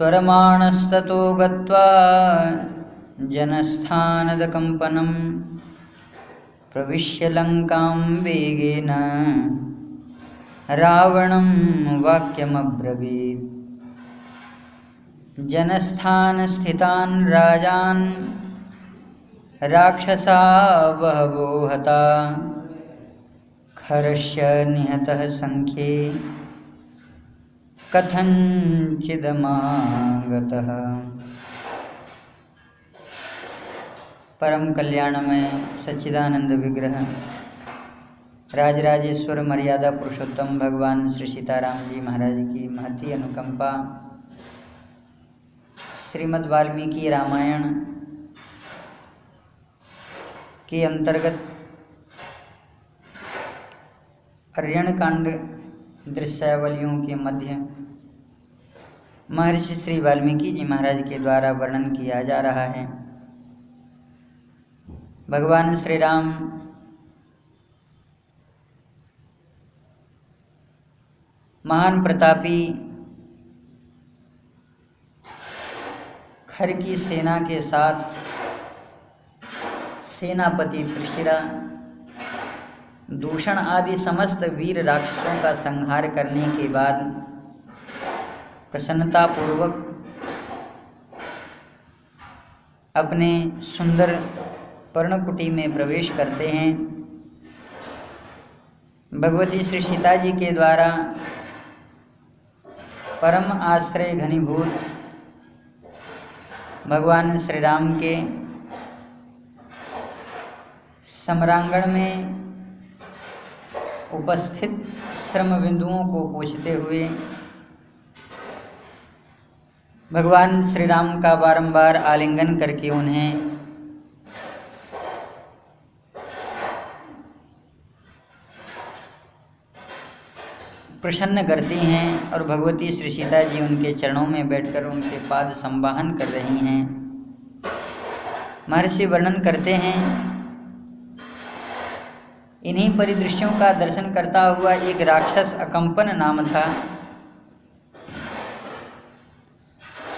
त्वरमाणस्ततो गत्वा जनस्थानदकम्पनं प्रविश्य लङ्कां वेगेन रावणं वाक्यमब्रवीत्। जनस्थानस्थितान् राजान् राक्षसा बहवो हता, खरस्य निहतः संख्ये कथंचिदमागतः। परम कल्याणमय सच्चिदानंद विग्रह राजराजेश्वर मर्यादा पुरुषोत्तम भगवान श्री सीताराम जी महाराज की महती अनुकंपा श्रीमद् वाल्मीकि रामायण के अंतर्गत अरण्यकांड दृश्यावलियों के मध्य महर्षि श्री वाल्मीकि जी महाराज के द्वारा वर्णन किया जा रहा है। भगवान श्री राम महान प्रतापी खर की सेना के साथ सेनापति त्रिशिरा, दूषण आदि समस्त वीर राक्षसों का संहार करने के बाद प्रसन्नतापूर्वक अपने सुंदर पर्णकुटी में प्रवेश करते हैं। भगवती श्री सीता जी के द्वारा परम आश्रय घनीभूत भगवान श्री राम के सम्रांगण में उपस्थित श्रम बिंदुओं को पूछते हुए भगवान श्री राम का बारंबार आलिंगन करके उन्हें प्रसन्न करती हैं और भगवती श्री सीता जी उनके चरणों में बैठकर उनके पाद संवाहन कर रही हैं। महर्षि वर्णन करते हैं, इन्हीं परिदृश्यों का दर्शन करता हुआ एक राक्षस अकंपन नाम था।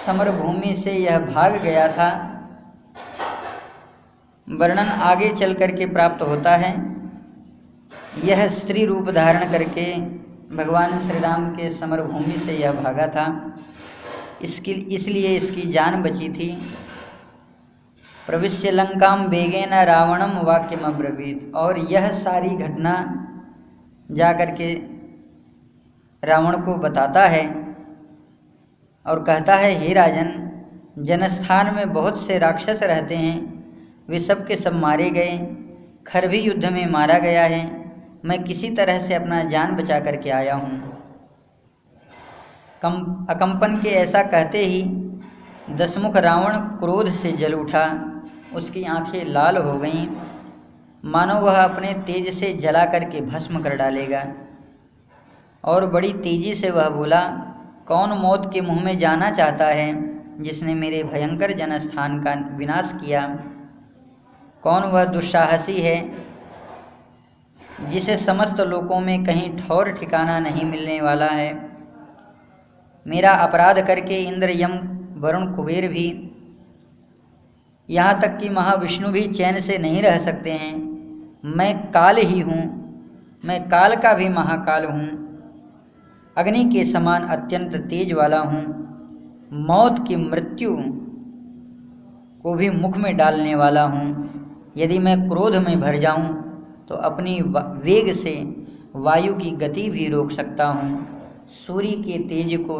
समर भूमि से यह भाग गया था। वर्णन आगे चल करके प्राप्त होता है। यह स्त्री रूप धारण करके भगवान श्री राम के समर भूमि से यह भागा था। इसलिए इसकी जान बची थी। प्रविश्य लंकाम वेगेन रावणम वाक्यमब्रवीत। और यह सारी घटना जा करके रावण को बताता है और कहता है, हे राजन, जनस्थान में बहुत से राक्षस रहते हैं, वे सब के सब मारे गए, खर भी युद्ध में मारा गया है। मैं किसी तरह से अपना जान बचा करके आया हूँ। अकंपन के ऐसा कहते ही दशमुख रावण क्रोध से जल उठा। उसकी आंखें लाल हो गईं, मानो वह अपने तेज से जला करके भस्म कर डालेगा। और बड़ी तेजी से वह बोला, कौन मौत के मुंह में जाना चाहता है जिसने मेरे भयंकर जनस्थान का विनाश किया? कौन वह दुस्साहसी है जिसे समस्त लोकों में कहीं ठौर ठिकाना नहीं मिलने वाला है? मेरा अपराध करके इंद्र, यम, वरुण, कुबेर भी, यहाँ तक कि महाविष्णु भी चैन से नहीं रह सकते हैं। मैं काल ही हूँ, मैं काल का भी महाकाल हूँ, अग्नि के समान अत्यंत तेज वाला हूँ, मौत की मृत्यु को भी मुख में डालने वाला हूँ। यदि मैं क्रोध में भर जाऊँ तो अपनी वेग से वायु की गति भी रोक सकता हूँ, सूर्य के तेज को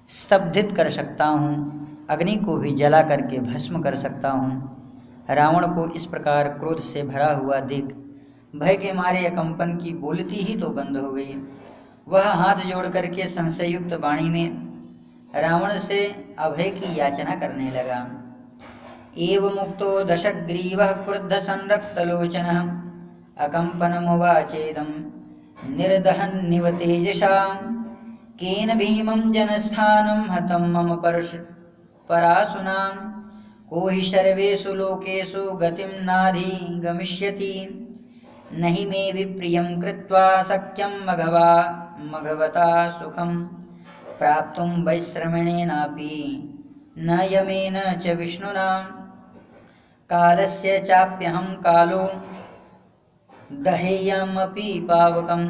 स्तब्धित कर सकता हूँ, अग्नि को भी जला करके भस्म कर सकता हूँ। रावण को इस प्रकार क्रोध से भरा हुआ देख भय के मारे अकंपन की बोलती ही तो बंद हो गई। वह हाथ जोड़ करके संशयुक्त वाणी में रावण से अभय की याचना करने लगा। एव मुक्तो दशग्रीवः क्रुद्ध संरक्तलोचनः अकंपनमुवाचेदं निर्दहन्निव तेजसा केन भीमं जनस्थानं हतं मम पराशुना को हि सर्वेषु लोकेषु गतिं नाधिगमिष्यति नहि मे विप्रियं कृत्वा सख्यं मघवता सुखं प्राप्तुं वैश्रवणेनापि न यमेन च विष्णुना। कालस्य चाप्यहं कालो दहेयमपि पावकं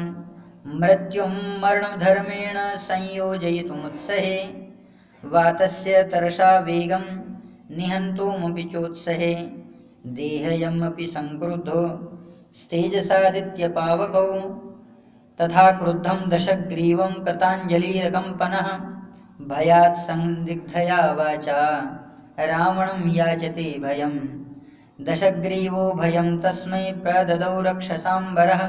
मृत्युं मरणधर्मेण संयोजयितुमुत्सहे। वातस्य तरसा वेगं निहन्तुमपि चोत्सहे। देहयमपि संक्रुद्धो स्तेजसादित्यपावकौ। तथा क्रुद्धं दशग्रीवं कृताञ्जलिरकम्पनः भयात् संदिग्धया वाचा रावणं याचते भयम्। दशग्रीवो भयं तस्मै प्रददौ रक्षसाम्बरः।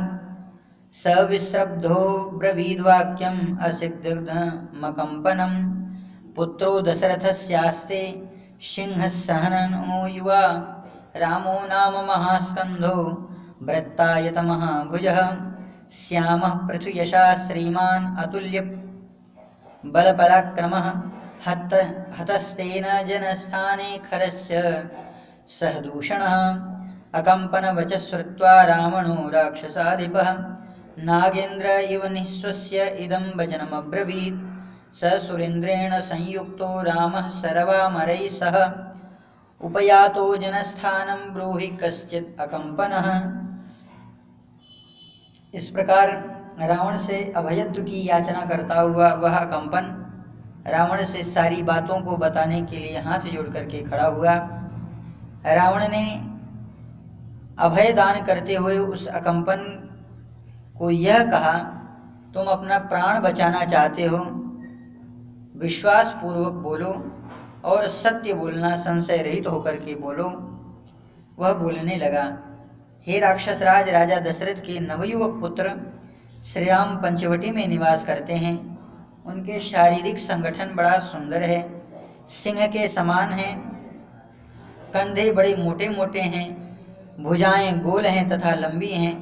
स विस्रब्धो ब्रवीद्वाक्यम् असिग्धमकम्पनम्। पुत्रो दशरथस्यास्ते सिंहस्सहनो युवा। रामो नाम महास्कन्धो वृत्तायतमहाभुजः। श्यामः पृथुयशा श्रीमान् अतुल्य बलपराक्रमः। हतस्तेन जनस्थाने खरस्य सह दूषणः। अकम्पनवचः श्रुत्वा रावणो राक्षसाधिपः। नागेन्द्र इव निःश्वस्य इदं वचनमब्रवीत्। स सुरेन्द्रेण संयुक्तो रामः सर्वामरैः सह। उपयातो जनस्थानं ब्रूहि कश्चित् अकम्पनः। इस प्रकार रावण से अभयत्व की याचना करता हुआ वह अकम्पन रावण से सारी बातों को बताने के लिए हाथ जोड़ करके खड़ा हुआ। रावण ने अभय दान करते हुए उस अकम्पन को यह कहा, तुम अपना प्राण बचाना चाहते हो, विश्वास पूर्वक बोलो और सत्य बोलना, संशय रहित होकर के बोलो। वह बोलने लगा, हे राक्षस राज राजा दशरथ के नवयुवक पुत्र श्री राम पंचवटी में निवास करते हैं। उनके शारीरिक संगठन बड़ा सुंदर है, सिंह के समान हैं, कंधे बड़े मोटे मोटे हैं, भुजाएं गोल हैं तथा लंबी हैं,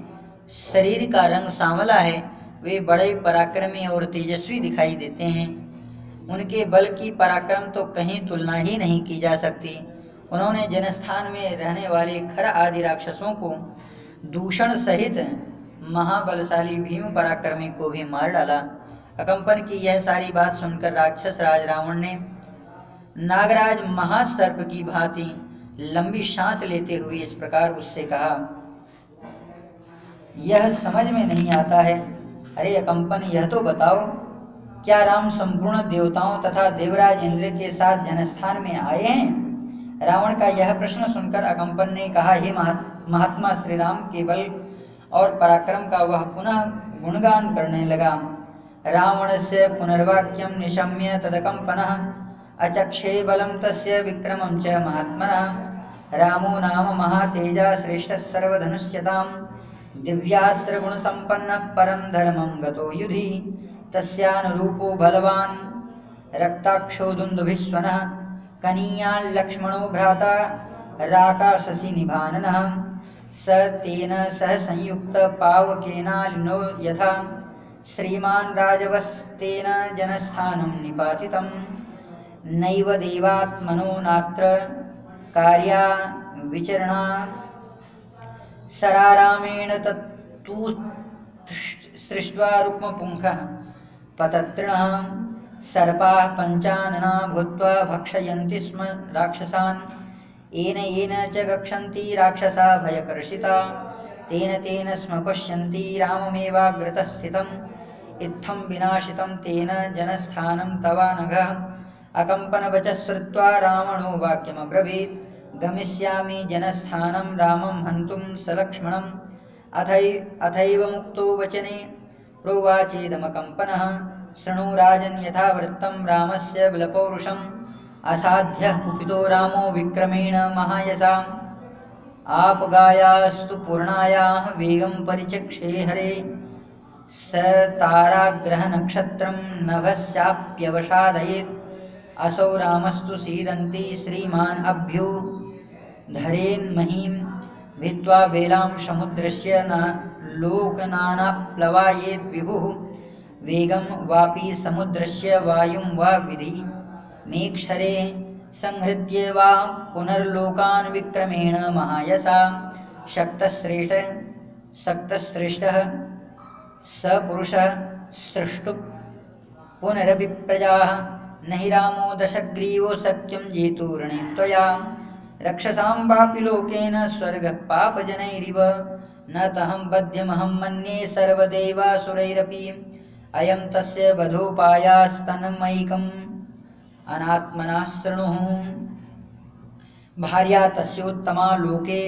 शरीर का रंग सांवला है। वे बड़े पराक्रमी और तेजस्वी दिखाई देते हैं। उनके बल की पराक्रम तो कहीं तुलना ही नहीं की जा सकती। उन्होंने जनस्थान में रहने वाले खर आदि राक्षसों को दूषण सहित महाबलशाली भीम पराक्रमी को भी मार डाला। अकम्पन की यह सारी बात सुनकर राक्षस राज रावण ने नागराज महासर्प की भांति लंबी सांस लेते हुए इस प्रकार उससे कहा, यह समझ में नहीं आता है। अरे अकम्पन, यह तो बताओ, क्या राम संपूर्ण देवताओं तथा देवराज इंद्र के साथ जनस्थान में आए हैं? रावण का यह प्रश्न सुनकर अकम्पन ने कहा, हे महात्मा, श्री राम के बल और पराक्रम का वह पुनः गुणगान करने लगा। रावणस्य पुनर्वाक्यं निशम्य तदकम्पनः अचक्षे बलं तस्य विक्रमं च महात्मनः। रामो नाम महातेजा श्रेष्ठः सर्वधनुष्यतां। दिव्यास्त्रगुणसम्पन्नः परं धर्मं गतो युधि। तस्यानुरूपो बलवान् रक्ताक्षो दुन्दुभिस्वनः। कनीयान् लक्ष्मणो भ्राता राकाशसि निभाननः। स तेन सह संयुक्त पावकेनालिनो यथा। श्रीमान् राजवस्तेन जनस्थानं निपातितं। नैव देवात्मनो नात्र कार्या विचरणा। सरारामेण तत्तु सृष्ट्वा रुक्मपुङ्खः पततृणः। सर्पाः पञ्चानना भूत्वा भक्षयन्ति स्म राक्षसान्। येन येन च गच्छन्ति राक्षसा भयकर्षिता। तेन तेन स्म पश्यन्ति राममेवाग्रतः स्थितम्। इत्थं विनाशितं तेन जनस्थानं तवानघः। अकम्पनवचः श्रुत्वा रावणो वाक्यमब्रवीत्। गमिष्यामि जनस्थानं रामं हन्तुं सलक्ष्मणम्। अथैव मुक्तो वचने प्रोवाचेदमकम्पनः। शृणु राजन् यथा वृत्तं रामस्य बलपौरुषम्। असाध्यः कुपितो रामो विक्रमेण महायशा। आपगायास्तु पूर्णायाः वेगं परिचक्षे हरे। स ताराग्रहनक्षत्रं नभस्याप्यवसादयेत्। असौ रामस्तु सीदन्ति श्रीमान् अभ्युधरेन्महीं। भित्त्वा वेलां समुद्रस्य न लोकनानाप्लवायेत् विभुः। वेगं वापि समुद्रस्य वायुं वा विधि मेक्षरे। संहृत्य वा पुनर्लोकान् विक्रमेण महायशा। शक्तश्रेष्ठः स पुरुषः सृष्टुः। शक्तश्रेष्ठः स पुरुषः सृष्टुः। शक्तश्रेष्ठः स पुरुषः सृष्टुः। शक्तश्रेष्ठः स पुरुषः सृष्टुः। शक्तश्रेष्ठः स पुरुषः सृष्टुः। शक्तश्रेष्ठः स पुरुषः सृष्टुः। पुनरपि प्रजाः न हि रामो दशग्रीवो सख्यं जेतुर्णे त्वया रक्षसां वापि लोकेन स्वर्गः पापजनैरिव न तहं बध्यमहं मन्ये सर्वदेवासुरैरपि अयं तस्य वधोपायास्तन्मयिकम् अनात्मना शृणुः। भार्या तस्योत्तमा लोके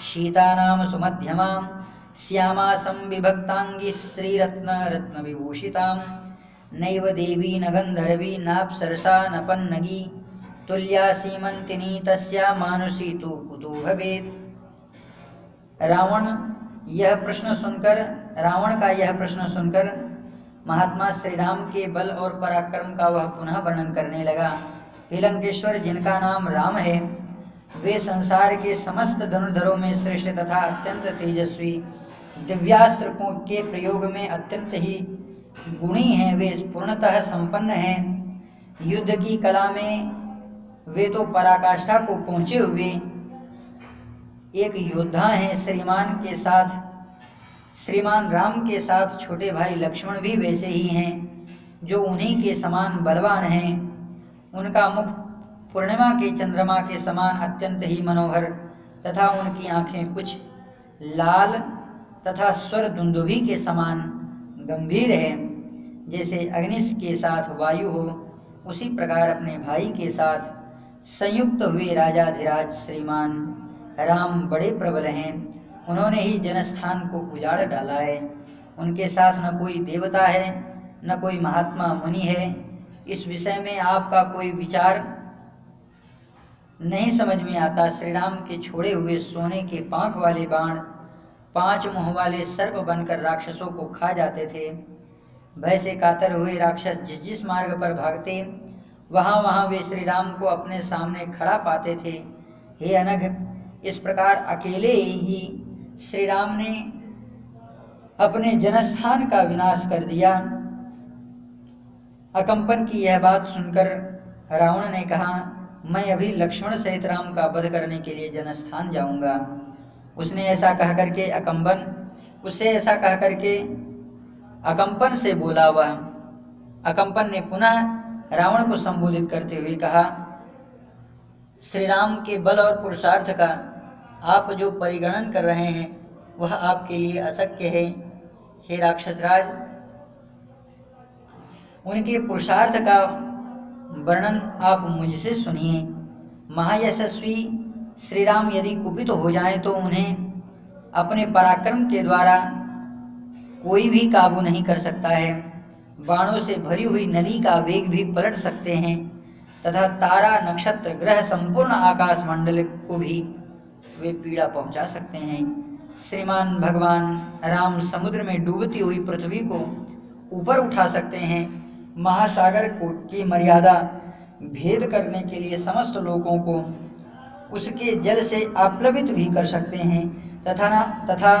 सीता नाम सुमध्यमा श्यामा संविभक्तांगी श्रीरत्नविभूषिता नैव देवी न गंधर्वी नाप्सरसा न पन्नगी तुल्या सीमंतिनी तस्या मानुषी तो कुतो भवेत्। रावण का यह प्रश्न सुनकर महात्मा श्री राम के बल और पराक्रम का वह पुनः वर्णन करने लगा। हे लंकेश्वर, जिनका नाम राम है, वे संसार के समस्त धनुर्धरों में श्रेष्ठ तथा अत्यंत तेजस्वी, दिव्यास्त्र के प्रयोग में अत्यंत ही गुणी हैं। वे पूर्णतः संपन्न हैं। युद्ध की कला में वे तो पराकाष्ठा को पहुंचे हुए एक योद्धा हैं। श्रीमान राम के साथ छोटे भाई लक्ष्मण भी वैसे ही हैं, जो उन्हीं के समान बलवान हैं। उनका मुख पूर्णिमा के चंद्रमा के समान अत्यंत ही मनोहर तथा उनकी आंखें कुछ लाल तथा स्वर दुंदुभी के समान गंभीर है। जैसे अग्नि के साथ वायु हो, उसी प्रकार अपने भाई के साथ संयुक्त हुए राजाधिराज श्रीमान राम बड़े प्रबल हैं। उन्होंने ही जनस्थान को उजाड़ डाला है। उनके साथ न कोई देवता है, न कोई महात्मा मुनि है। इस विषय में आपका कोई विचार नहीं समझ में आता। श्री राम के छोड़े हुए सोने के पांख वाले बाण 5 मुंह वाले सर्प बनकर राक्षसों को खा जाते थे। भय से कातर हुए राक्षस जिस जिस मार्ग पर भागते, वहां वहां वे श्री राम को अपने सामने खड़ा पाते थे। हे अनघ, इस प्रकार अकेले ही श्री राम ने अपने जनस्थान का विनाश कर दिया। अकंपन की यह बात सुनकर रावण ने कहा, मैं अभी लक्ष्मण सहित राम का वध करने के लिए जनस्थान जाऊंगा। उससे ऐसा कह करके अकंपन से बोला। वह अकंपन ने पुनः रावण को संबोधित करते हुए कहा, श्री राम के बल और पुरुषार्थ का आप जो परिगणन कर रहे हैं, वह आपके लिए अशक्य है। हे राक्षसराज, उनके पुरुषार्थ का वर्णन आप मुझसे सुनिए। महायशस्वी श्री राम यदि कुपित हो जाएं तो उन्हें अपने पराक्रम के द्वारा कोई भी काबू नहीं कर सकता है। बाणों से भरी हुई नदी का वेग भी पलट सकते हैं तथा तारा, नक्षत्र, ग्रह, संपूर्ण आकाश मंडल को भी वे पीड़ा पहुंचा सकते हैं। श्रीमान भगवान राम समुद्र में डूबती हुई पृथ्वी को ऊपर उठा सकते हैं। महासागर की मर्यादा भेद करने के लिए समस्त लोगों को उसके जल से आप्लवित भी कर सकते हैं तथा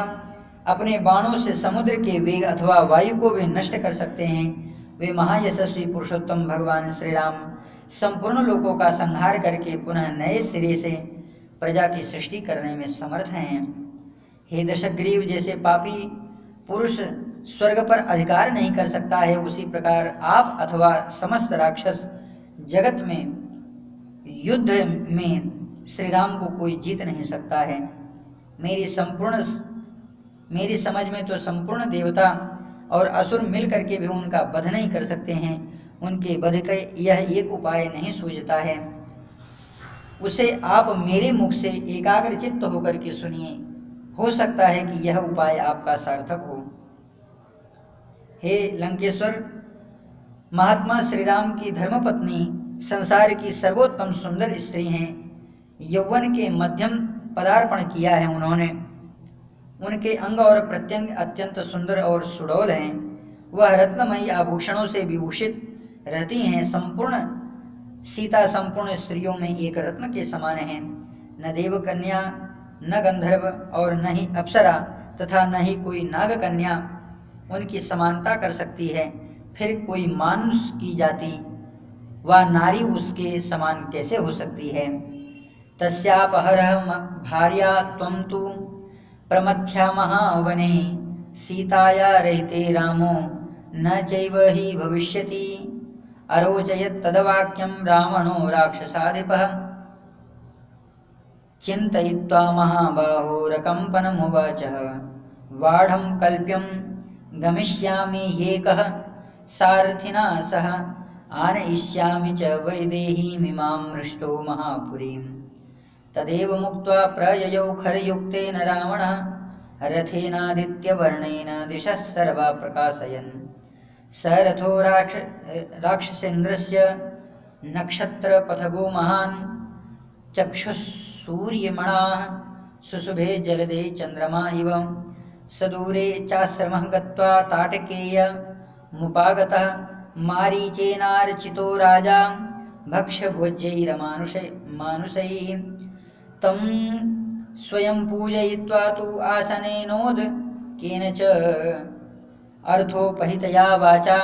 अपने बाणों से समुद्र के वेग अथवा वायु को भी नष्ट कर सकते हैं। वे महायशस्वी पुरुषोत्तम भगवान श्री राम संपूर्ण लोकों का संहार करके पुनः नए सिरे से प्रजा की सृष्टि करने में समर्थ हैं। हे दशग्रीव, जैसे पापी पुरुष स्वर्ग पर अधिकार नहीं कर सकता है, उसी प्रकार आप अथवा समस्त राक्षस जगत में युद्ध में श्री राम को कोई जीत नहीं सकता है। मेरी समझ में तो संपूर्ण देवता और असुर मिल करके भी उनका वध नहीं कर सकते हैं। उनके वध का यह एक उपाय नहीं सूझता है, उसे आप मेरे मुख से एकाग्रचित्त होकर के सुनिए। हो सकता है कि यह उपाय आपका सार्थक हो। हे लंकेश्वर, महात्मा श्री राम की धर्मपत्नी संसार की सर्वोत्तम सुंदर स्त्री हैं। यौवन के मध्यम पदार्पण किया है उन्होंने। उनके अंग और प्रत्यंग अत्यंत सुंदर और सुडौल हैं। वह रत्नमयी आभूषणों से विभूषित रहती हैं। सीता संपूर्ण स्त्रियों में एक रत्न के समान है। न देव कन्या, न गंधर्व और न ही अप्सरा तथा न ही कोई नाग कन्या उनकी समानता कर सकती है। फिर कोई मानुष की जाति व नारी उसके समान कैसे हो सकती है। तस्यापहरः भार्या त्वं तु प्रमथ्या महावने सीताया रहते रामो न चैव हि भविष्यति। अरोचयत् तद्वाक्यं रावणो राक्षसाधिपः चिन्तयित्वा महाबाहोरकम्पनमुवाचः। वाढं कल्प्यं गमिष्यामि ह्येकः सारथिना सह आनयिष्यामि च वैदेहीमिमां हृष्टो महापुरीं। तदेव मुक्त्वा प्रययौ खरयुक्तेन रावणः रथेनादित्यवर्णेन दिशः सर्वा प्रकाशयन्। स रथो राक्षसेन्द्रस्य नक्षत्रपथगो महान् चक्षुः सूर्यमणाः सुशुभे जलदे चन्द्रमा इव। सदूरे चाश्रमः गत्वा ताटकेयमुपागतः मारीचेनार्चितो राजा भक्ष्यभोज्यैरमानुषैः। तं स्वयं पूजयित्वा तु आसनेनोद केन च अर्थोपहितया वाचा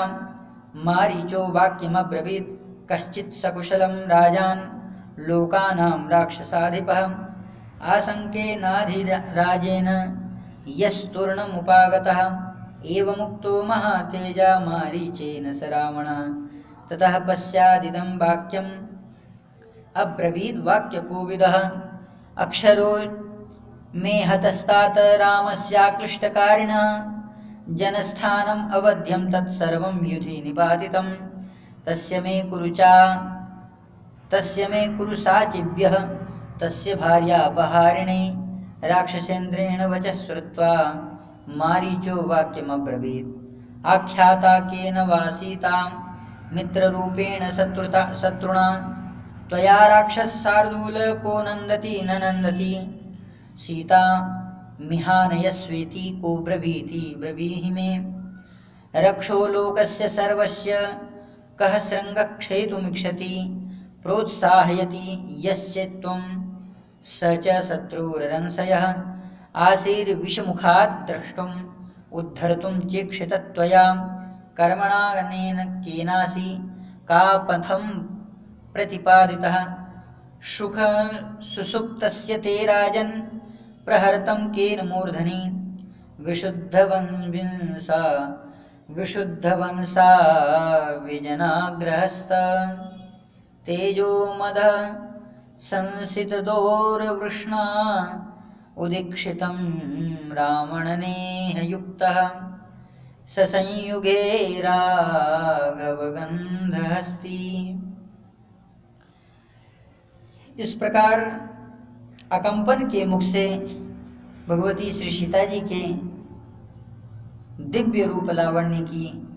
मारीचो वाक्यमब्रवीत्। कश्चित् सकुशलं राजान् लोकानां राक्षसाधिपः आशङ्केनाधिराजेन यस्तूर्णमुपागतः। एवमुक्तो महातेजा मारीचेन स रावणः। ततः पश्चादिदं वाक्यम् अब्रवीद् वाक्यकोविदः। अक्षरो मे हतस्तात् रामस्याक्लिष्टकारिणः जनस्थानम् अवध्यं तत्सर्वं युधि निपातितं। तस्य मे कुरु साचिभ्यः तस्य भार्यापहारिणे। राक्षसेन्द्रेण वचः श्रुत्वा मारीचो वाक्यमब्रवीत्। आख्याता केन वा सीता मित्ररूपेण शत्रुणा त्वया राक्षसशार्दूल को नन्दति न नन्दति। सीता मिहानयस्वेति को ब्रवीति ब्रवीहि मे। रक्षो लोकस्य सर्वस्य कः शृङ्गक्षेतुमिच्छति। प्रोत्साहयति यश्चेत्त्वं स च शत्रुरंशयः। आशीर्विषमुखात् द्रष्टुम् उद्धर्तुं चेक्षित त्वया। कर्मणानेन केनासि का पथं प्रतिपादितः। सुख सुसुप्तस्य ते राजन् प्रहर्तं केन मूर्धनि। विशुद्धवंसा विजनाग्रहस्त। तेजोमदः संसितदोर्वृष्णा उदीक्षितं रावणनेहयुक्तः। ससंयुगे राघवगन्धहस्ती। इस प्रकार अकंपन के मुख से भगवती श्री सीता जी के दिव्य रूप लावण्य की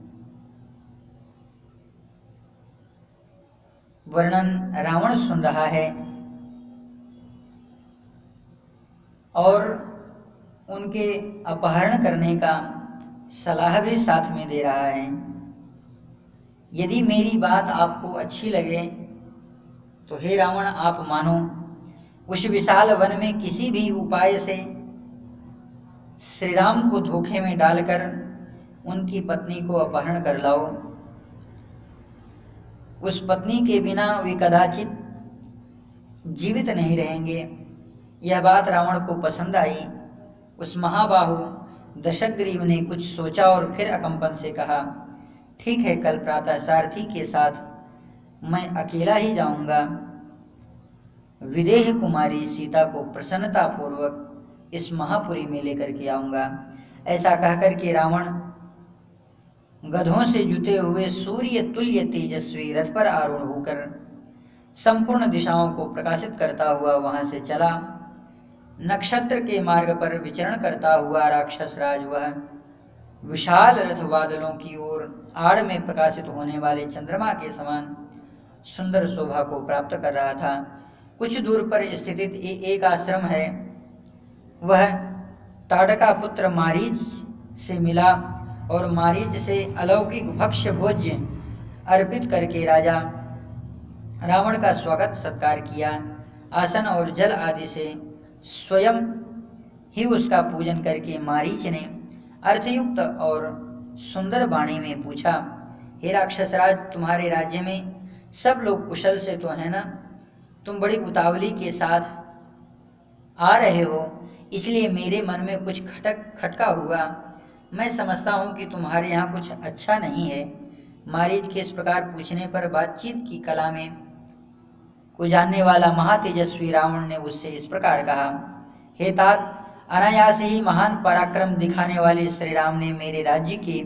वर्णन रावण सुन रहा है और उनके अपहरण करने का सलाह भी साथ में दे रहा है। यदि मेरी बात आपको अच्छी लगे तो हे रावण आप मानो। उस विशाल वन में किसी भी उपाय से श्री राम को धोखे में डालकर उनकी पत्नी को अपहरण कर लाओ। उस पत्नी के बिना वे कदाचित जीवित नहीं रहेंगे। यह बात रावण को पसंद आई। उस महाबाहु दशग्रीव ने कुछ सोचा और फिर अकंपन से कहा, ठीक है, कल प्रातः सारथी के साथ मैं अकेला ही जाऊंगा। विदेह कुमारी सीता को प्रसन्नता पूर्वक इस महापुरी में लेकर के आऊंगा। ऐसा कहकर के रावण गधों से जुते हुए सूर्य तुल्य तेजस्वी रथ पर आरूढ़ होकर संपूर्ण दिशाओं को प्रकाशित करता हुआ वहां से चला। नक्षत्र के मार्ग पर विचरण करता हुआ राक्षस राज वह विशाल रथ बादलों की ओर आड़ में प्रकाशित होने वाले चंद्रमा के समान सुंदर शोभा को प्राप्त कर रहा था। कुछ दूर पर स्थित एक आश्रम है, वह ताड़का पुत्र मारीच से मिला और मारीच से अलौकिक भक्ष्य भोज्य अर्पित करके राजा रावण का स्वागत सत्कार किया। आसन और जल आदि से स्वयं ही उसका पूजन करके मारीच ने अर्थयुक्त और सुंदर वाणी में पूछा, हे राक्षसराज, तुम्हारे राज्य में सब लोग कुशल से तो है ना? तुम बड़ी उतावली के साथ आ रहे हो, इसलिए मेरे मन में कुछ खटका हुआ। मैं समझता हूँ कि तुम्हारे यहाँ कुछ अच्छा नहीं है। मारीच के इस प्रकार पूछने पर बातचीत की कला में को जानने वाला महातेजस्वी रावण ने उससे इस प्रकार कहा, हे तात, अनायास ही महान पराक्रम दिखाने वाले श्री राम ने मेरे राज्य के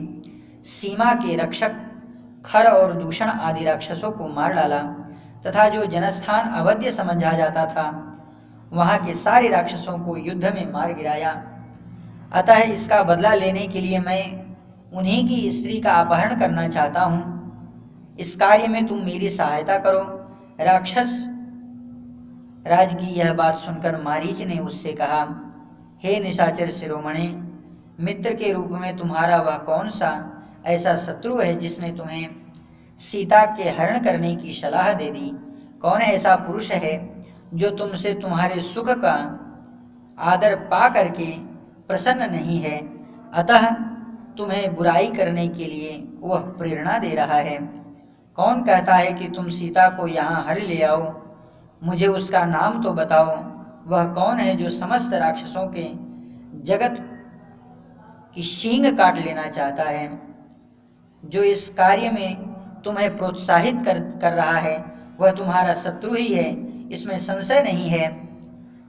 सीमा के रक्षक खर और दूषण आदि राक्षसों को मार डाला तथा जो जनस्थान अवध्य समझा जाता था वहां के सारे राक्षसों को युद्ध में मार गिराया। अतः इसका बदला लेने के लिए मैं उन्हीं की स्त्री का अपहरण करना चाहता हूँ। इस कार्य में तुम मेरी सहायता करो। राक्षस राज की यह बात सुनकर मारीच ने उससे कहा, हे निशाचर शिरोमणि, मित्र के रूप में तुम्हारा वह कौन सा ऐसा शत्रु है जिसने तुम्हें सीता के हरण करने की सलाह दे दी? कौन ऐसा पुरुष है जो तुमसे तुम्हारे सुख का आदर पा करके प्रसन्न नहीं है, अतः तुम्हें बुराई करने के लिए वह प्रेरणा दे रहा है? कौन कहता है कि तुम सीता को यहाँ हर ले आओ? मुझे उसका नाम तो बताओ। वह कौन है जो समस्त राक्षसों के जगत की सींग काट लेना चाहता है? जो इस कार्य में तुम्हें प्रोत्साहित कर रहा है वह तुम्हारा शत्रु ही है, इसमें संशय नहीं है।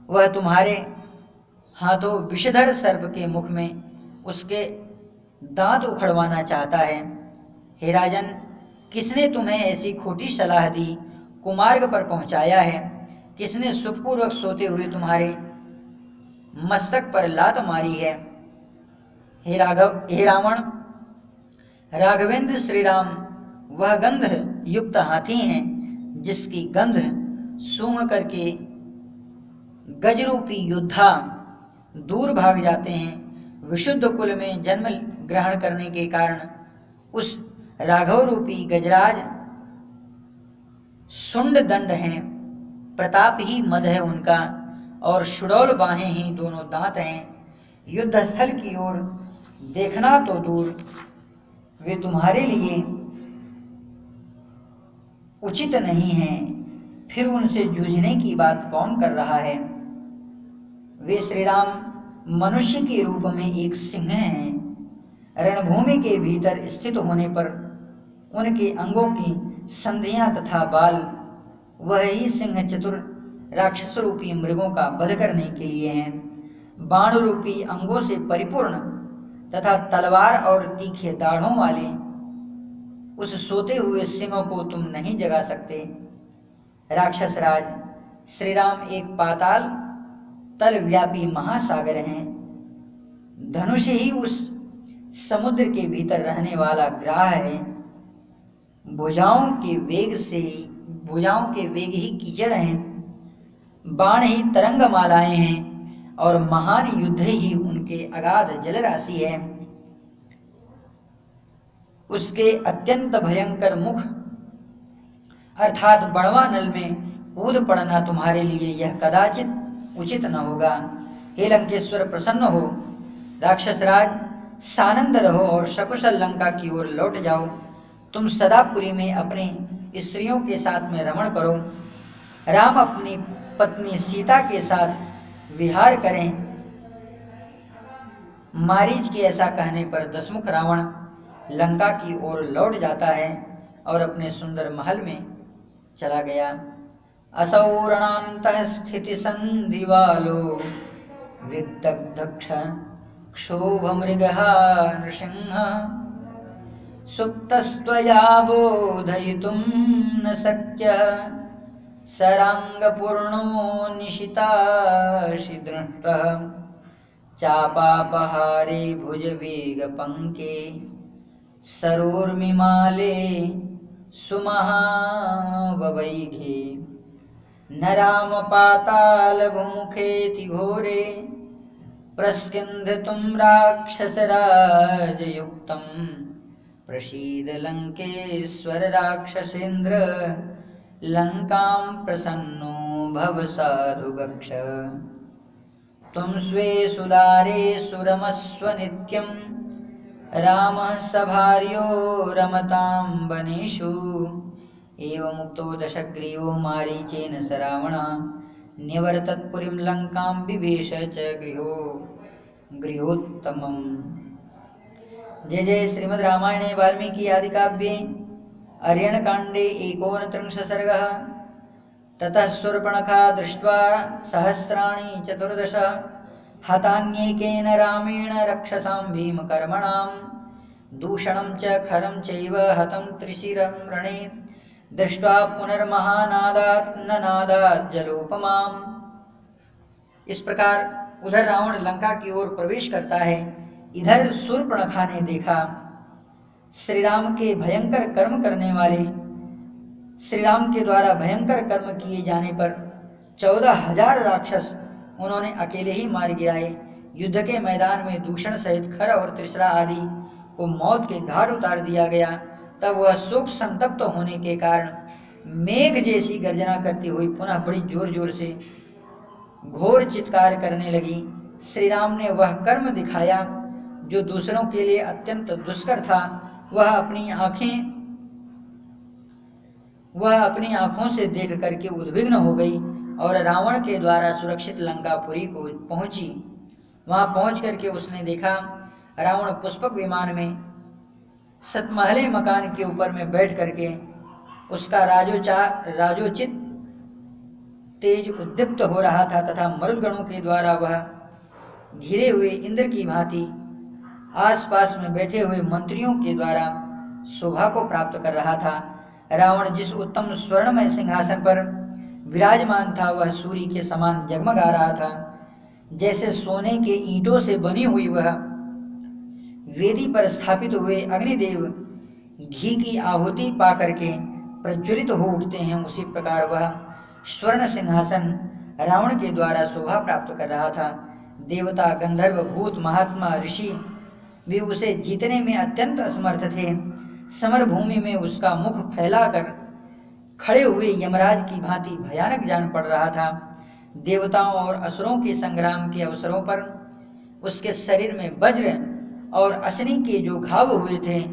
वह तुम्हारे हाथों विषधर सर्प के मुख में उसके दांत उखड़वाना चाहता है। हे राजन, किसने तुम्हें ऐसी खोटी सलाह दी, कुमार्ग पर पहुंचाया है? किसने सुखपूर्वक सोते हुए तुम्हारे मस्तक पर लात मारी है? हे रावण, राघवेंद्र श्री राम वह गंध युक्त हाथी हैं जिसकी गंध सूंघ करके गजरूपी योद्धा दूर भाग जाते हैं। विशुद्ध कुल में जन्म ग्रहण करने के कारण उस राघव रूपी गजराज सुंड दंड हैं, प्रताप ही मद है उनका, और सुडौल बाहें ही दोनों दांत हैं। युद्ध स्थल की ओर देखना तो दूर, वे तुम्हारे लिए उचित नहीं है। फिर उनसे जूझने की बात कौन कर रहा है? वे श्री राम मनुष्य के रूप में एक सिंह हैं। रणभूमि के भीतर स्थित होने पर उनके अंगों की संधियां तथा बाल वह ही सिंह चतुर राक्षस रूपी मृगों का वध करने के लिए हैं। बाण रूपी अंगों से परिपूर्ण तथा तलवार और तीखे दाढ़ों वाले उस सोते हुए सिंह को तुम नहीं जगा सकते। राक्षस राज, श्री राम एक पाताल तल व्यापी महासागर हैं। धनुष ही उस समुद्र के भीतर रहने वाला ग्राह है। भुजाओं के वेग ही कीचड़ हैं। बाण ही तरंग मालाएं हैं और महान युद्ध ही उनके अगाध जल राशि है। उसके अत्यंत भयंकर मुख अर्थात बड़वा नल में कूद पड़ना तुम्हारे लिए यह कदाचित उचित न होगा। हे लंकेश्वर, प्रसन्न हो। राक्षस राज, सानंद रहो और सकुशल लंका की ओर लौट जाओ। तुम सदापुरी में अपनी स्त्रियों के साथ में रमण करो। राम अपनी पत्नी सीता के साथ विहार करें। मारीच के ऐसा कहने पर दशमुख रावण लंका की ओर लौट जाता है और अपने सुंदर महल में चला गया। असौ रणान्तः स्थिति संधिवालो विदग्धक्ष क्षोभमृगः नृसिंह सुप्तस्त्वया बोधयितुं न शक्यः सराङ्गपूर्णो निशिताशि दृष्टः चापापहारे भुजवेगपङ्के सरोर्मिमाले सुमहाववैघे न रामपातालभुमुखेति घोरे प्रस्कन्धतुं राक्षसराजयुक्तं प्रसीद लङ्केश्वर राक्षसेन्द्र लङ्कां प्रसन्नो भव साधुगक्ष त्वं स्वे सुदारे सुरमस्व नित्यं रामः सभार्यो रमतां वनेषु एवमुक्तो दशग्रीवो मारीचेन स रावणः न्यवर्तत्पुरीं लङ्कां विवेश च गृहोत्तमम्। जय जय श्रीमद् रामायणे वाल्मीकि आदि काव्ये अर्यणकाण्डे 39 सर्गः। ततः शूर्पणखा दृष्ट्वा सहस्राणि चतुर्दश हतान्येकेन रामेण रक्षसां भीमकर्मणां दूषणं च खरं चैव हतं त्रिशिरं रणे दृष्ट्वा पुनर्महानादात् ननादात् जलोपमाम्। इस प्रकार उधर रावण लंका की ओर प्रवेश करता है। इधर शूर्पणखा ने देखा श्री राम के भयंकर कर्म करने वाले, श्री राम के द्वारा भयंकर कर्म किए जाने पर 14,000 राक्षस उन्होंने अकेले ही मार गिराए। युद्ध के मैदान में दूषण सहित खर और त्रिशरा आदि को मौत के घाट उतार दिया गया। तब वह शोक संतप्त होने के कारण मेघ जैसी गर्जना करती हुई पुनः बड़ी जोर जोर से घोर चित्कार करने लगी। श्री राम ने वह कर्म दिखाया जो दूसरों के लिए अत्यंत दुष्कर था। वह अपनी आंखों से देख करके उद्विग्न हो गई और रावण के द्वारा सुरक्षित लंकापुरी को पहुंची। वहां पहुंच करके उसने देखा रावण पुष्पक विमान में सतमहले मकान के ऊपर में बैठ करके उसका राजोचित तेज उद्दीप्त हो रहा था तथा मरुदगणों के द्वारा वह घिरे हुए इंद्र की भांति आसपास में बैठे हुए मंत्रियों के द्वारा शोभा को प्राप्त कर रहा था। रावण जिस उत्तम स्वर्णमय सिंहासन पर विराजमान था वह सूर्य के समान जगमगा रहा था। जैसे सोने के ईंटों से बनी हुई वह वेदी पर स्थापित हुए अग्निदेव घी की आहुति पा करके प्रज्वलित हो उठते हैं, उसी प्रकार वह स्वर्ण सिंहासन रावण के द्वारा शोभा प्राप्त कर रहा था। देवता, गंधर्व, भूत, महात्मा, ऋषि भी उसे जीतने में अत्यंत असमर्थ थे। समर भूमि में उसका मुख फैलाकर खड़े हुए यमराज की भांति भयानक जान पड़ रहा था। देवताओं और असुरों के संग्राम के अवसरों पर उसके शरीर में वज्र और अश्नि के जो घाव हुए थे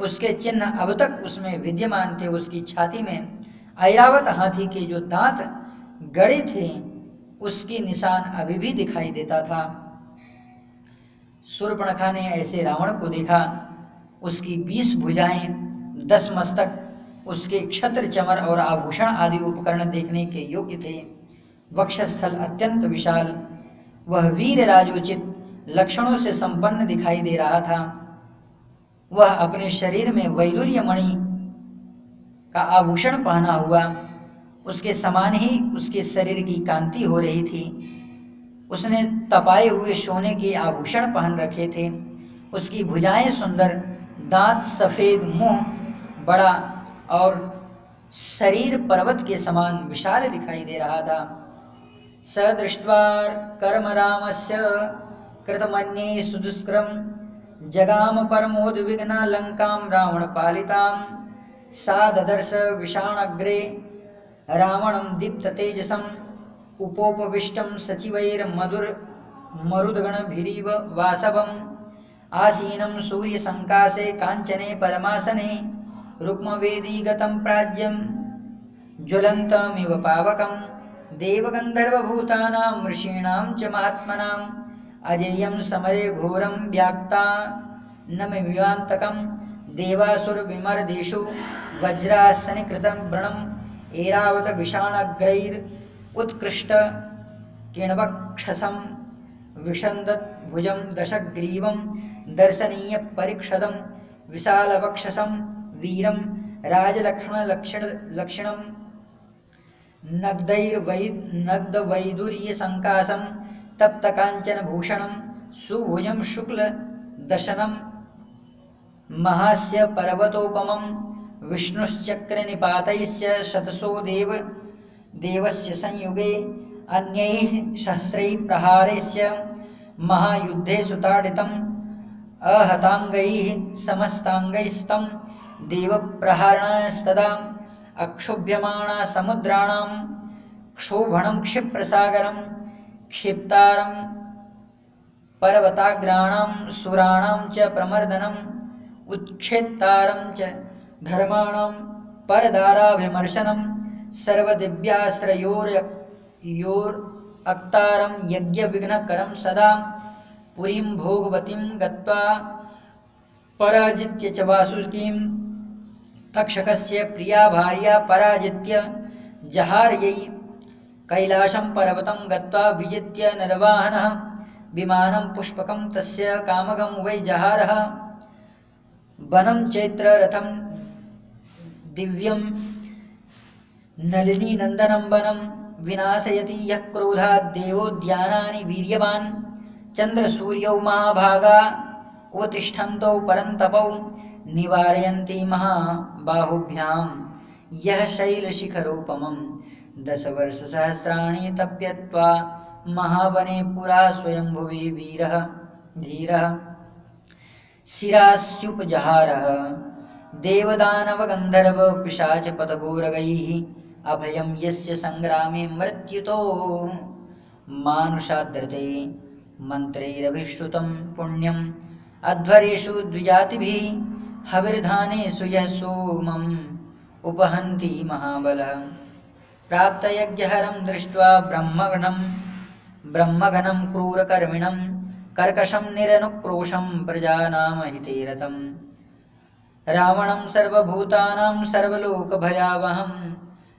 उसके चिन्ह अब तक उसमें विद्यमान थे। उसकी छाती में ऐरावत हाथी के जो दांत गड़े थे उसकी निशान अभी भी दिखाई देता था। शूर्पणखा ने ऐसे रावण को देखा। उसकी 20 भुजाएं, 10 मस्तक, उसके क्षत्र, चमर और आभूषण आदि उपकरण देखने के योग्य थे। वक्षस्थल अत्यंत विशाल, वह वीर राजोचित लक्षणों से संपन्न दिखाई दे रहा था। वह अपने शरीर में वैदुर्य मणि का आभूषण पहना हुआ, उसके समान ही उसके शरीर की कांति हो रही थी। उसने तपाए हुए सोने के आभूषण पहन रखे थे। उसकी भुजाएं सुंदर, दांत सफेद, मुंह बड़ा और शरीर पर्वत के समान विशाल दिखाई दे रहा था। स दृष्ट्वा कर्म रामस्य कृतमन्ये सुदुष्करम जगाम परमोद्विग्ना लंकां रावण पालितां सा ददर्श विषाणग्रे रावणं दीप्त तेजसं उपोपविष्टं सचिवैर्मरुद्गणभिरीव वासवम् आसीनं सूर्यसंकाशे काञ्चने परमासने रुक्मवेदीगतं प्राज्यं ज्वलन्तमिव पावकं देवगन्धर्वभूतानां ऋषीणां च महात्मनाम् अजेयं समरे घोरं व्याक्तानमविवान्तकं देवासुरविमर्देषु वज्रासनिकृतं व्रणम् ऐरावत विषाणग्रैर् उत्कृष्ट किण्वक्षसं विषन्दत् भुजं दशग्रीवं दर्शनीय परिक्षदं विशालवक्षसं वीरं राजलक्ष्मणलक्षणं नग्धवैदुर्यसंकाशं तप्तकाञ्चनभूषणं सुभुजं शुक्लदशनं महास्य पर्वतोपमं विष्णुश्चक्रनिपातैश्च शतसो देवस्य संयुगे अन्यैः शस्त्रैः प्रहारैश्च महायुद्धे सुताडितम् अहताङ्गैः समस्ताङ्गैस्तं देवप्रहारणास्तदा अक्षोभ्यमाणा समुद्राणां क्षोभणं क्षिप्रसागरं क्षिप्तारं पर्वताग्राणां सुराणां च प्रमर्दनम् उत्क्षेत्तारं च धर्माणां परदाराभिमर्शनं सर्वदिव्याश्रयोरक्तारं यज्ञविघ्नकरं सदा पुरीं भोगवतीं गत्वा पराजित्य च वासुकीं तक्षकस्य प्रिया भार्या पराजित्य जहार्यै कैलासं पर्वतं गत्वा विजित्य नरवाहनः विमानं पुष्पकं तस्य कामगं वै जहारः वनं चैत्ररथं दिव्यं नलिनीनन्दनं वनं विनाशयति यः क्रोधात् देवोद्यानानि वीर्यवान् चन्द्रसूर्यौ महाभागा उत्तिष्ठन्तौ परन्तपौ निवारयन्ति महाबाहुभ्यां यः शैलशिखरोपमं 10 वर्षसहस्राणि तप्यत्वा महावने पुरा स्वयंभुवे वीरः धीरः शिरास्युपजहारः देवदानवगन्धर्व पिशाचपतगोरगैः अभयं यस्य संग्रामे मृत्युतो मानुषादृते मन्त्रैरभिश्रुतं पुण्यम् अध्वरेषु द्विजातिभिः हविर्धानेषु यः सोमम् उपहन्ति महाबलः प्राप्तयज्ञहरं दृष्ट्वा ब्रह्मगणं क्रूरकर्मिणं कर्कशं निरनुक्रोशं प्रजानां हिते रतं रावणं सर्वभूतानां सर्वलोकभयावहं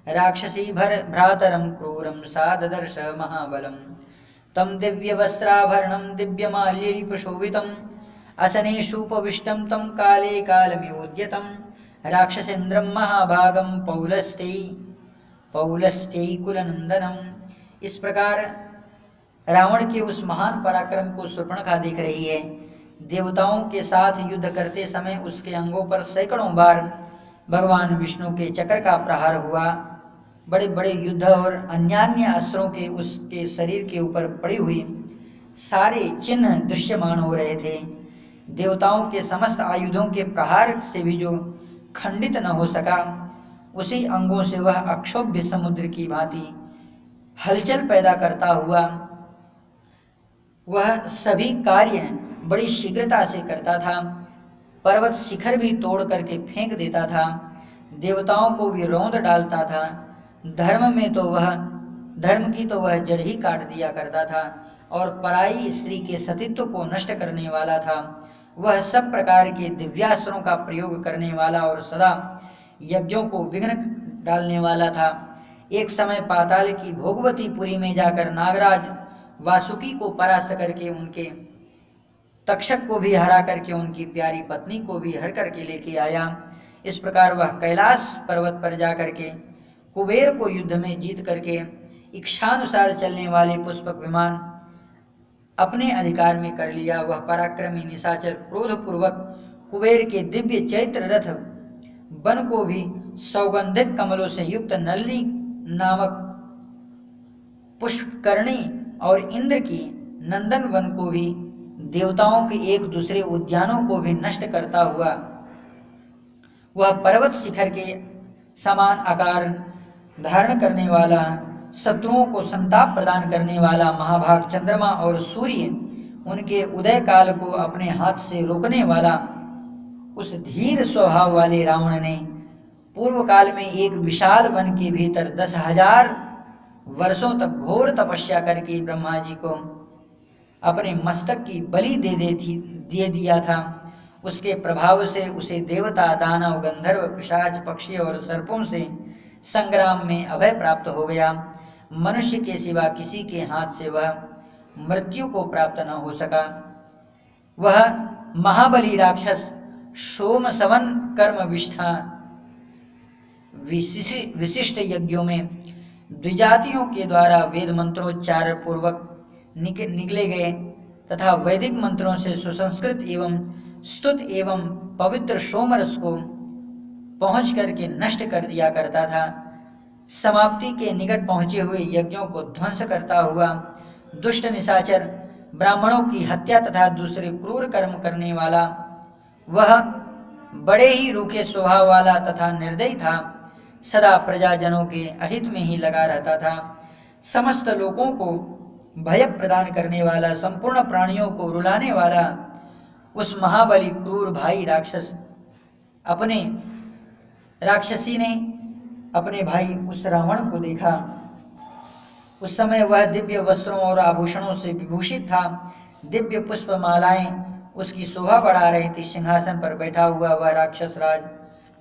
राक्षसी भ्रातरं क्रूरं सा ददर्श महाबलं तं दिव्यवस्त्राभरणं दिव्यमाल्यैः असनेषुपविष्टं तं काले कालमिवोद्यतं राक्षसेन्द्रं महाभागं पौलस्त्यैकुलनंदनम। इस प्रकार रावण के उस महान पराक्रम को शूर्पणखा देख रही है। देवताओं के साथ युद्ध करते समय उसके अंगों पर सैकड़ों बार भगवान विष्णु के चक्र का प्रहार हुआ। बड़े बड़े युद्ध और अन्यान्य अस्त्रों के उसके शरीर के ऊपर पड़ी हुई सारे चिन्ह दृश्यमान हो रहे थे। देवताओं के समस्त आयुधों के प्रहार से भी जो खंडित न हो सका, उसी अंगों से वह अक्षोभ्य समुद्र की भांति हलचल पैदा करता हुआ वह सभी कार्य बड़ी शीघ्रता से करता था। पर्वत शिखर भी तोड़ करके फेंक देता था, देवताओं को भी रौंद डालता था। धर्म की तो वह जड़ ही काट दिया करता था और पराई स्त्री के सतीत्व को नष्ट करने वाला था। वह सब प्रकार के दिव्यास्त्रों का प्रयोग करने वाला और सदा यज्ञों को विघ्न डालने वाला था। एक समय पाताल की भोगवतीपुरी में जाकर नागराज वासुकी को परास्त करके उनके तक्षक को भी हरा करके उनकी प्यारी पत्नी को भी हर करके लेके आया। इस प्रकार वह कैलाश पर्वत पर जाकर के कुबेर को युद्ध में जीत करके इच्छानुसार चलने वाले पुष्पक विमान अपने अधिकार में कर लिया। वह पराक्रमी निशाचर क्रोधपूर्वक कुबेर के दिव्य चैत्र रथ वन को भी सौगंधिक कमलों से युक्त नलिनी नामक पुष्पकर्णी और इंद्र की नंदन वन को भी देवताओं के एक दूसरे उद्यानों को भी नष्ट करता हुआ वह पर्वत शिखर के समान आकार धारण करने वाला, शत्रुओं को संताप प्रदान करने वाला महाभाग चंद्रमा और सूर्य उनके उदय काल को अपने हाथ से रोकने वाला उस धीर स्वभाव वाले रावण ने पूर्व काल में एक विशाल वन के भीतर 10,000 वर्षों तक घोर तपस्या करके ब्रह्मा जी को अपने मस्तक की बलि दे दिया था। उसके प्रभाव से उसे देवता, दानव, गंधर्व, पिशाच, पक्षी और सर्पों से संग्राम में अभय प्राप्त हो गया। मनुष्य के सिवा किसी के हाथ से वह मृत्यु को प्राप्त न हो सका। वह महाबली राक्षस सोमसवन कर्मविष्ठा विशिष्ट यज्ञों में द्विजातियों के द्वारा वेद मंत्रोच्चार पूर्वक निकले गए तथा वैदिक मंत्रों से सुसंस्कृत एवं स्तुत एवं पवित्र सोमरस को पहुंच करके नष्ट कर दिया करता था। समाप्ति के निकट पहुंचे हुए यज्ञों को ध्वंस करता हुआ दुष्ट निशाचर ब्राह्मणों की हत्या तथा दूसरे क्रूर कर्म करने वाला वह बड़े ही रूखे स्वभाव वाला तथा निर्दयी था। सदा प्रजाजनों के अहित में ही लगा रहता था। समस्त लोगों को भय प्रदान करने वाला, संपूर्ण प्राणियों को रुलाने वाला उस महाबली क्रूर भाई राक्षसी ने अपने भाई उस रावण को देखा। उस समय वह दिव्य वस्त्रों और आभूषणों से विभूषित था। दिव्य पुष्पमालाएं उसकी शोभा बढ़ा रही थी। सिंहासन पर बैठा हुआ वह राक्षस राज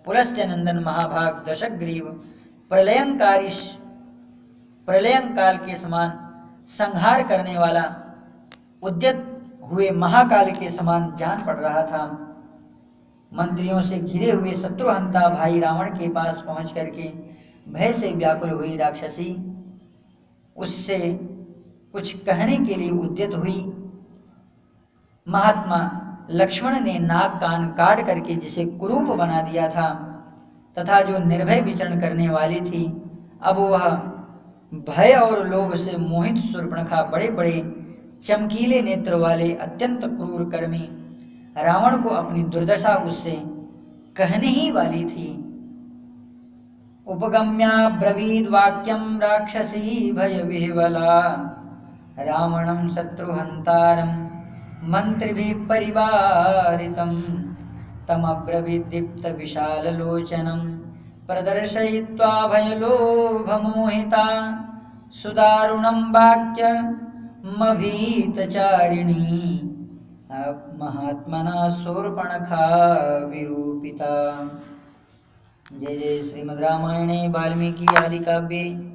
पुलस्त्य नंदन महाभाग दशग्रीव प्रलयंकाल के समान संहार करने वाला उद्यत हुए महाकाल के समान जान पड़ रहा था। मंत्रियों से घिरे हुए शत्रुहंता भाई रावण के पास पहुंच करके भय से व्याकुल हुई राक्षसी उससे कुछ कहने के लिए उद्यत हुई। महात्मा लक्ष्मण ने नाक कान काट करके जिसे कुरूप बना दिया था तथा जो निर्भय विचरण करने वाली थी, अब वह भय और लोभ से मोहित शूर्पणखा बड़े बड़े चमकीले नेत्र वाले अत्यंत क्रूर कर्मी रावण को अपनी दुर्दशा उससे कहने ही वाली थी। उपगम्या ब्रवीद वाक्यम राक्षसी भय विह्वला रावणं शत्रुहंतारं मंत्रिभिः परिवारितं तमब्रवीद्दीप्त विशाललोचनं प्रदर्शयित्वा भयलोभमोहिता सुदारुणं वाक्यमभीतचारिणी महात्मना शूर्पणखा विरूपिता। जय जय श्रीमद् रामायणे वाल्मीकि आदि काव्ये